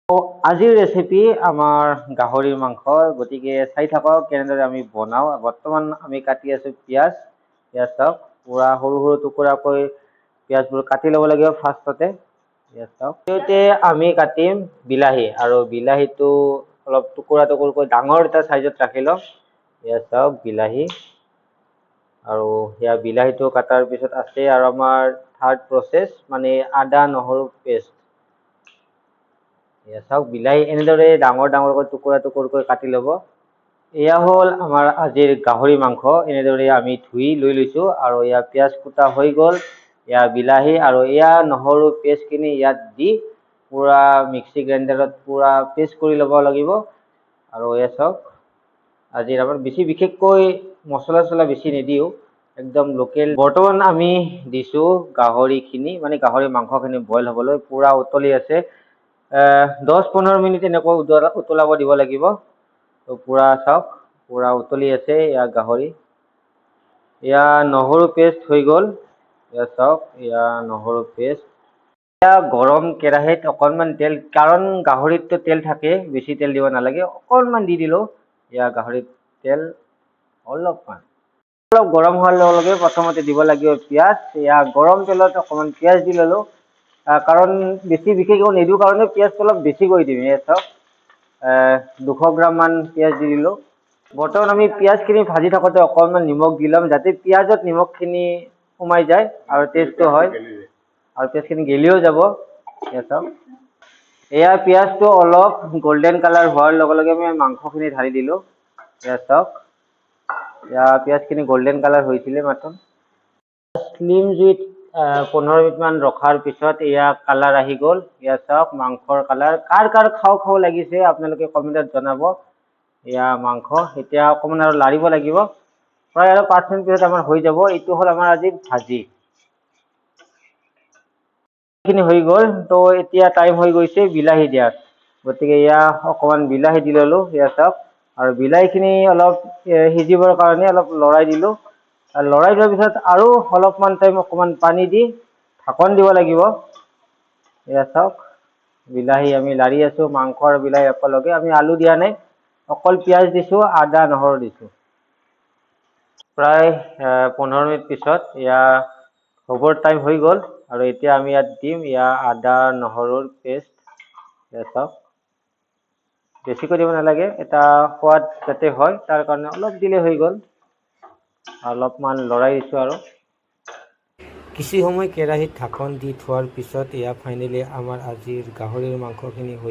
আজিৰ ৰেচিপি আমাৰ গাহৰিৰ মাংস, গতিকে চাই থাকক কেনেদৰে আমি বনাওঁ। বৰ্তমান আমি কাটি আছো পিঁয়াজ। পিঁয়াজ চাওক, পুৰা সৰু সৰু টুকুৰাকৈ পিঁয়াজবোৰ কাটি ল'ব লাগিব ফাৰ্ষ্টতে। পিঁয়াজ চাওক, দ্বিতীয়তে আমি কাটিম বিলাহী, আৰু বিলাহীটো অলপ টুকুৰা টুকুৰকৈ ডাঙৰ এটা চাইজত ৰাখি লওক। পিঁয়াজ চাওক, বিলাহী, আৰু সেয়া বিলাহীটো কাটাৰ পিছত আছে আৰু আমাৰ থাৰ্ড প্ৰচেছ, মানে আদা নহৰু পেষ্ট। চাওক, বিলাহী এনেদৰে ডাঙৰ ডাঙৰকৈ টুকুৰা টুকুৰকৈ কাটি ল'ব। এয়া হ'ল আমাৰ আজিৰ গাহৰি মাংস। এনেদৰে আমি ধুই লৈ লৈছোঁ, আৰু এয়া পিঁয়াজ কুটা হৈ গ'ল। এয়া বিলাহী আৰু এয়া নহৰু পেষ্টখিনি ইয়াত দি পুৰা মিক্সি গ্ৰাইণ্ডাৰত পুৰা পেষ্ট কৰি ল'ব লাগিব। আৰু এয়া চাওক, আজিৰ আমাৰ বিশেষকৈ মছলা চছলা বেছি নিদিওঁ, একদম লোকেল। বৰ্তমান আমি দিছোঁ গাহৰিখিনি, মানে গাহৰি মাংসখিনি বইল হ'বলৈ পুৰা উতলি আছে। 10-15 মিনিট এনেকৈ উতলাব দিব লাগিব। তো পুৰা চাওক, পুৰা উতলি আছে এয়া গাহৰি। এয়া নহৰু পেষ্ট হৈ গ'ল। এয়া চাওক, এয়া নহৰু পেষ্ট। এতিয়া গৰম কেৰাহীত অকণমান তেল, কাৰণ গাহৰিততো তেল থাকে, বেছি তেল দিব নালাগে, অকণমান দি দিলোঁ। এয়া গাহৰিত তেল অলপমান গৰম হোৱাৰ লগে লগে প্ৰথমতে দিব লাগিব পিঁয়াজ। এয়া গৰম তেলত অকণমান পিঁয়াজ দি ল'লোঁ। কাৰণ বিশেষকৈ নিদিওঁ কাৰণে পিঁয়াজটো অলপ বেছি কৰি দিম। এয়া চাওক, 200 গ্ৰাম মান পিঁয়াজ দি দিলোঁ। বৰ্তমান আমি পিঁয়াজখিনি ভাজি থাকোঁতে অকণমান নিমখ দি ল'ম, যাতে পিঁয়াজত নিমখখিনি সোমাই যায় আৰু টেষ্টটো হয়, আৰু পিঁয়াজখিনি গেলিও যাব। এয়া চাওক, এয়া পিঁয়াজটো অলপ গল্ডেন কালাৰ হোৱাৰ লগে লগে আমি মাংসখিনি ঢালি দিলোঁ। এয়া চাওক, এয়া পিঁয়াজখিনি গল্ডেন কালাৰ হৈছিলে মাত্ৰ। স্লিম জুইত 15 মিনিট মান ৰখাৰ পিছত এয়া কালাৰ আহি গ'ল। এয়া চাওক, মাংসৰ কালাৰ। কাৰ কাৰ খাওঁ খাওঁ লাগিছে আপোনালোকে কমেণ্টত জনাব। এয়া মাংস এতিয়া অকণমান আৰু লাৰিব লাগিব, প্ৰায় আৰু 5 মিনিট পিছত আমাৰ হৈ যাব। এইটো হ'ল আমাৰ আজি ভাজি। খিনি হৈ গ'ল, তো এতিয়া টাইম হৈ গৈছে বিলাহী দিয়াৰ। গতিকে এয়া অকণমান বিলাহী দি ল'লোঁ। এয়া চাওক, আৰু বিলাহীখিনি অলপ সিজিবৰ কাৰণে অলপ লৰাই দিলোঁ। আৰু লৰাই দিয়াৰ পিছত আৰু অলপমান টাইম অকণমান পানী দি ঢাকন দিব লাগিব। এয়া চাওক, বিলাহী আমি লাৰি আছোঁ, মাংস আৰু বিলাহী একেলগে। আমি আলু দিয়া নাই, অকল পিঁয়াজ দিছোঁ, আদা নহৰু দিছোঁ। প্ৰায় 15 মিনিট পিছত এয়া হ'বৰ টাইম হৈ গ'ল, আৰু এতিয়া আমি ইয়াত দিম এয়া আদা নহৰুৰ পেষ্ট। এয়া চাওক, বেছিকৈ দিব নালাগে, এটা সোৱাদ যাতে হয় তাৰ কাৰণে অলপ দিলে হৈ গ'ল। অলপমান লৰাই দিছোঁ আৰু কিছু সময় কেৰাহীত ঢাকন দি থোৱাৰ পিছত এয়া ফাইনেলি আমাৰ আজিৰ গাহৰিৰ মাংসখিনি হৈ